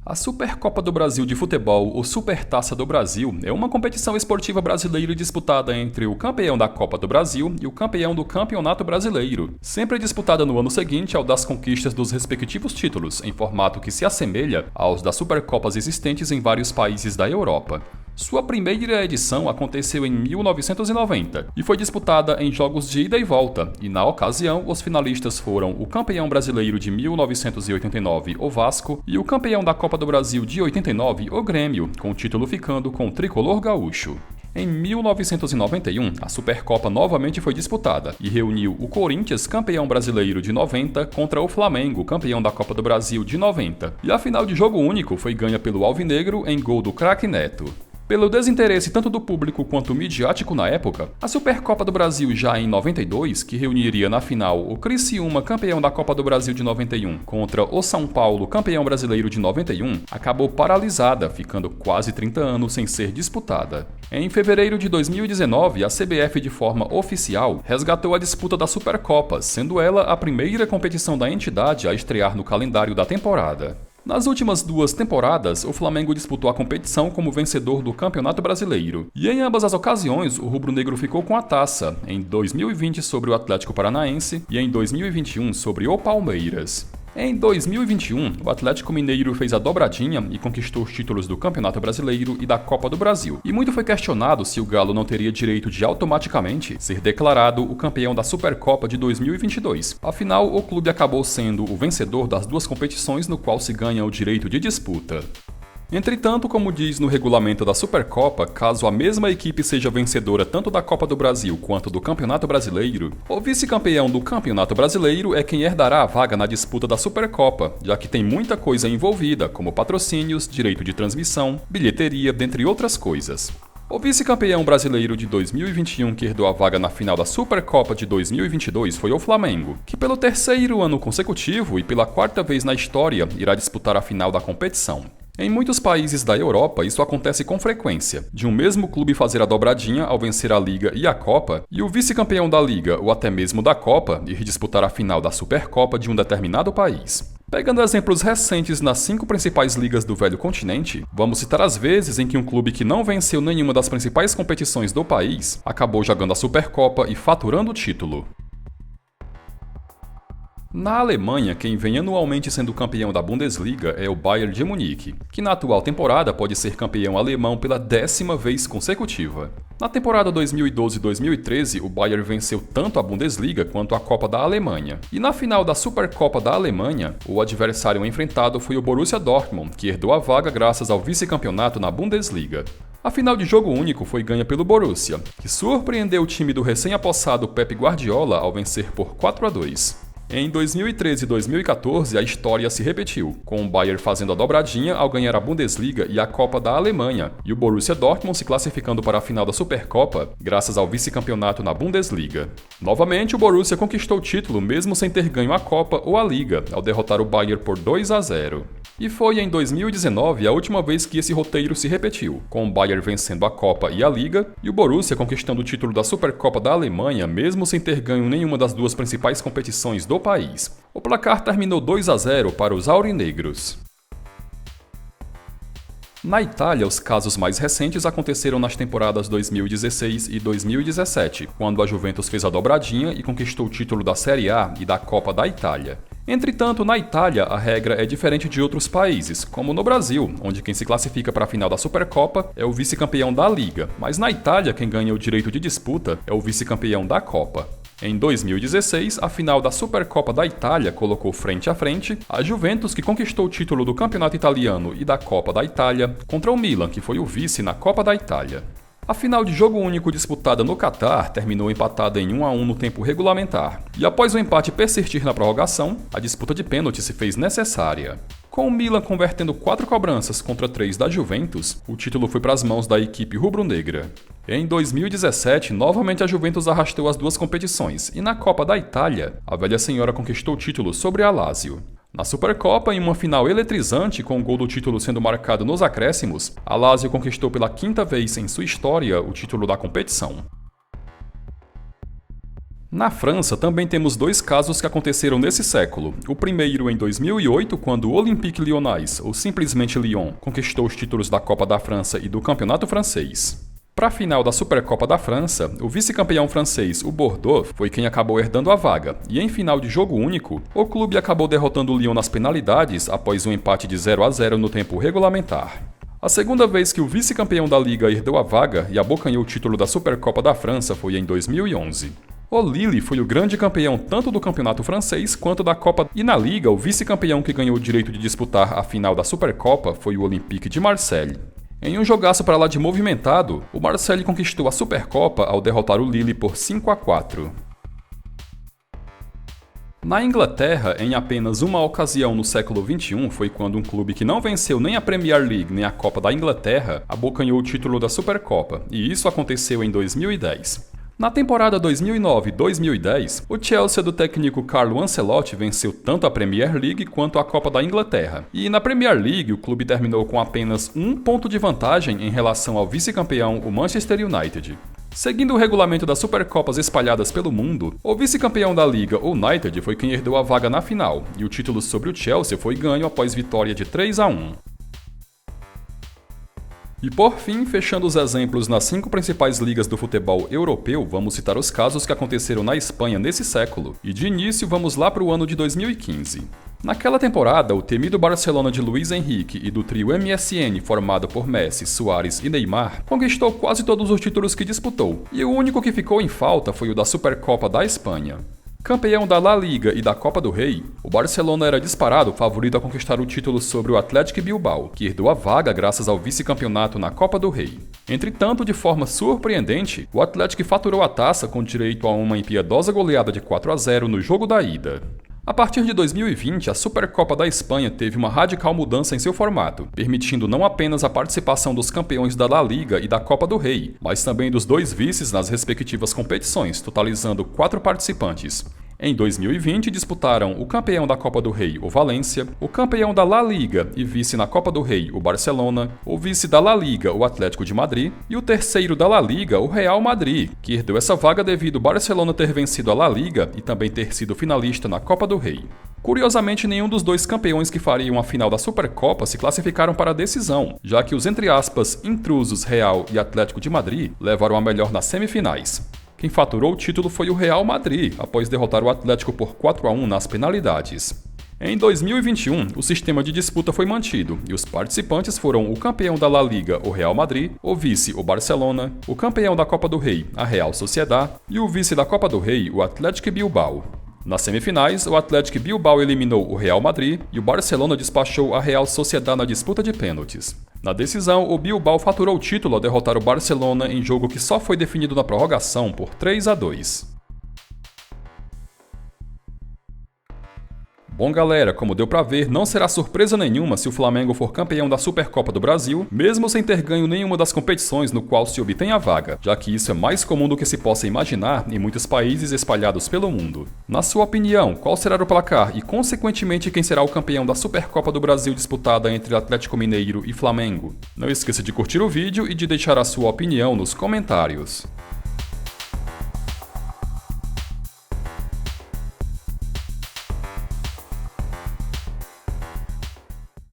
A Supercopa do Brasil de Futebol, ou Supertaça do Brasil, é uma competição esportiva brasileira disputada entre o campeão da Copa do Brasil e o campeão do Campeonato Brasileiro, sempre disputada no ano seguinte ao das conquistas dos respectivos títulos, em formato que se assemelha aos das Supercopas existentes em vários países da Europa. Sua primeira edição aconteceu em 1990 e foi disputada em jogos de ida e volta, e na ocasião os finalistas foram o campeão brasileiro de 1989, o Vasco, e o campeão da Copa do Brasil de 89, o Grêmio, com o título ficando com o tricolor gaúcho. Em 1991, a Supercopa novamente foi disputada e reuniu o Corinthians, campeão brasileiro de 90, contra o Flamengo, campeão da Copa do Brasil de 90, e a final de jogo único foi ganha pelo Alvinegro em gol do craque Neto. Pelo desinteresse tanto do público quanto midiático na época, a Supercopa do Brasil já em 92, que reuniria na final o Criciúma, campeão da Copa do Brasil de 91, contra o São Paulo, campeão brasileiro de 91, acabou paralisada, ficando quase 30 anos sem ser disputada. Em fevereiro de 2019, a CBF, de forma oficial, resgatou a disputa da Supercopa, sendo ela a primeira competição da entidade a estrear no calendário da temporada. Nas últimas duas temporadas, o Flamengo disputou a competição como vencedor do Campeonato Brasileiro, e em ambas as ocasiões o rubro-negro ficou com a taça, em 2020 sobre o Atlético Paranaense e em 2021 sobre o Palmeiras. Em 2021, o Atlético Mineiro fez a dobradinha e conquistou os títulos do Campeonato Brasileiro e da Copa do Brasil. E muito foi questionado se o Galo não teria direito de automaticamente ser declarado o campeão da Supercopa de 2022. Afinal, o clube acabou sendo o vencedor das duas competições no qual se ganha o direito de disputa. Entretanto, como diz no regulamento da Supercopa, caso a mesma equipe seja vencedora tanto da Copa do Brasil quanto do Campeonato Brasileiro, o vice-campeão do Campeonato Brasileiro é quem herdará a vaga na disputa da Supercopa, já que tem muita coisa envolvida, como patrocínios, direito de transmissão, bilheteria, dentre outras coisas. O vice-campeão brasileiro de 2021 que herdou a vaga na final da Supercopa de 2022 foi o Flamengo, que pelo terceiro ano consecutivo e pela quarta vez na história irá disputar a final da competição. Em muitos países da Europa, isso acontece com frequência, de um mesmo clube fazer a dobradinha ao vencer a Liga e a Copa, e o vice-campeão da Liga ou até mesmo da Copa ir disputar a final da Supercopa de um determinado país. Pegando exemplos recentes nas 5 principais ligas do velho continente, vamos citar as vezes em que um clube que não venceu nenhuma das principais competições do país acabou jogando a Supercopa e faturando o título. Na Alemanha, quem vem anualmente sendo campeão da Bundesliga é o Bayern de Munique, que na atual temporada pode ser campeão alemão pela 10ª vez consecutiva. Na temporada 2012-2013, o Bayern venceu tanto a Bundesliga quanto a Copa da Alemanha. E na final da Supercopa da Alemanha, o adversário enfrentado foi o Borussia Dortmund, que herdou a vaga graças ao vice-campeonato na Bundesliga. A final de jogo único foi ganha pelo Borussia, que surpreendeu o time do recém-apossado Pep Guardiola ao vencer por 4-2. Em 2013 e 2014, a história se repetiu, com o Bayern fazendo a dobradinha ao ganhar a Bundesliga e a Copa da Alemanha, e o Borussia Dortmund se classificando para a final da Supercopa, graças ao vice-campeonato na Bundesliga. Novamente, o Borussia conquistou o título mesmo sem ter ganho a Copa ou a Liga, ao derrotar o Bayern por 2-0. E foi em 2019 a última vez que esse roteiro se repetiu, com o Bayern vencendo a Copa e a Liga, e o Borussia conquistando o título da Supercopa da Alemanha, mesmo sem ter ganho nenhuma das duas principais competições do país. O placar terminou 2-0 para os aurinegros. Na Itália, os casos mais recentes aconteceram nas temporadas 2016 e 2017, quando a Juventus fez a dobradinha e conquistou o título da Série A e da Copa da Itália. Entretanto, na Itália, a regra é diferente de outros países, como no Brasil, onde quem se classifica para a final da Supercopa é o vice-campeão da Liga, mas na Itália quem ganha o direito de disputa é o vice-campeão da Copa. Em 2016, a final da Supercopa da Itália colocou frente a frente a Juventus, que conquistou o título do Campeonato Italiano e da Copa da Itália, contra o Milan, que foi o vice na Copa da Itália. A final de jogo único disputada no Catar terminou empatada em 1-1 no tempo regulamentar, e após o empate persistir na prorrogação, a disputa de pênalti se fez necessária. Com o Milan convertendo 4 cobranças contra 3 da Juventus, o título foi para as mãos da equipe rubro-negra. Em 2017, novamente a Juventus arrastou as duas competições, e na Copa da Itália, a velha senhora conquistou o título sobre a Lazio. Na Supercopa, em uma final eletrizante com o gol do título sendo marcado nos acréscimos, a Lazio conquistou pela 5ª vez em sua história o título da competição. Na França, também temos dois casos que aconteceram nesse século. O primeiro em 2008, quando o Olympique Lyonnais, ou simplesmente Lyon, conquistou os títulos da Copa da França e do Campeonato Francês. Para a final da Supercopa da França, o vice-campeão francês, o Bordeaux, foi quem acabou herdando a vaga, e em final de jogo único, o clube acabou derrotando o Lyon nas penalidades após um empate de 0-0 no tempo regulamentar. A segunda vez que o vice-campeão da Liga herdeu a vaga e abocanhou o título da Supercopa da França foi em 2011. O Lille foi o grande campeão tanto do campeonato francês quanto da Copa, e na Liga o vice-campeão que ganhou o direito de disputar a final da Supercopa foi o Olympique de Marseille. Em um jogaço para lá de movimentado, o Marseille conquistou a Supercopa ao derrotar o Lille por 5-4. Na Inglaterra, em apenas uma ocasião no século XXI, foi quando um clube que não venceu nem a Premier League nem a Copa da Inglaterra abocanhou o título da Supercopa, e isso aconteceu em 2010. Na temporada 2009-2010, o Chelsea do técnico Carlo Ancelotti venceu tanto a Premier League quanto a Copa da Inglaterra. E na Premier League, o clube terminou com apenas um ponto de vantagem em relação ao vice-campeão, o Manchester United. Seguindo o regulamento das Supercopas espalhadas pelo mundo, o vice-campeão da Liga, o United, foi quem herdeu a vaga na final, e o título sobre o Chelsea foi ganho após vitória de 3-1. E por fim, fechando os exemplos nas 5 principais ligas do futebol europeu, vamos citar os casos que aconteceram na Espanha nesse século, e de início vamos lá para o ano de 2015. Naquela temporada, o temido Barcelona de Luís Henrique e do trio MSN formado por Messi, Suárez e Neymar conquistou quase todos os títulos que disputou, e o único que ficou em falta foi o da Supercopa da Espanha. Campeão da La Liga e da Copa do Rei, o Barcelona era disparado favorito a conquistar o título sobre o Athletic Bilbao, que herdou a vaga graças ao vice-campeonato na Copa do Rei. Entretanto, de forma surpreendente, o Athletic faturou a taça com direito a uma impiedosa goleada de 4-0 no jogo da ida. A partir de 2020, a Supercopa da Espanha teve uma radical mudança em seu formato, permitindo não apenas a participação dos campeões da La Liga e da Copa do Rei, mas também dos dois vices nas respectivas competições, totalizando 4 participantes. Em 2020, disputaram o campeão da Copa do Rei, o Valência, o campeão da La Liga e vice na Copa do Rei, o Barcelona, o vice da La Liga, o Atlético de Madrid, e o terceiro da La Liga, o Real Madrid, que herdeu essa vaga devido ao Barcelona ter vencido a La Liga e também ter sido finalista na Copa do Rei. Curiosamente, nenhum dos dois campeões que fariam a final da Supercopa se classificaram para a decisão, já que os entre aspas intrusos Real e Atlético de Madrid levaram a melhor nas semifinais. Quem faturou o título foi o Real Madrid, após derrotar o Atlético por 4-1 nas penalidades. Em 2021, o sistema de disputa foi mantido e os participantes foram o campeão da La Liga, o Real Madrid, o vice, o Barcelona, o campeão da Copa do Rei, a Real Sociedad, e o vice da Copa do Rei, o Athletic Bilbao. Nas semifinais, o Athletic Bilbao eliminou o Real Madrid e o Barcelona despachou a Real Sociedad na disputa de pênaltis. Na decisão, o Bilbao faturou o título ao derrotar o Barcelona em jogo que só foi definido na prorrogação por 3-2. Bom galera, como deu pra ver, não será surpresa nenhuma se o Flamengo for campeão da Supercopa do Brasil, mesmo sem ter ganho nenhuma das competições no qual se obtém a vaga, já que isso é mais comum do que se possa imaginar em muitos países espalhados pelo mundo. Na sua opinião, qual será o placar e, consequentemente, quem será o campeão da Supercopa do Brasil disputada entre Atlético Mineiro e Flamengo? Não esqueça de curtir o vídeo e de deixar a sua opinião nos comentários.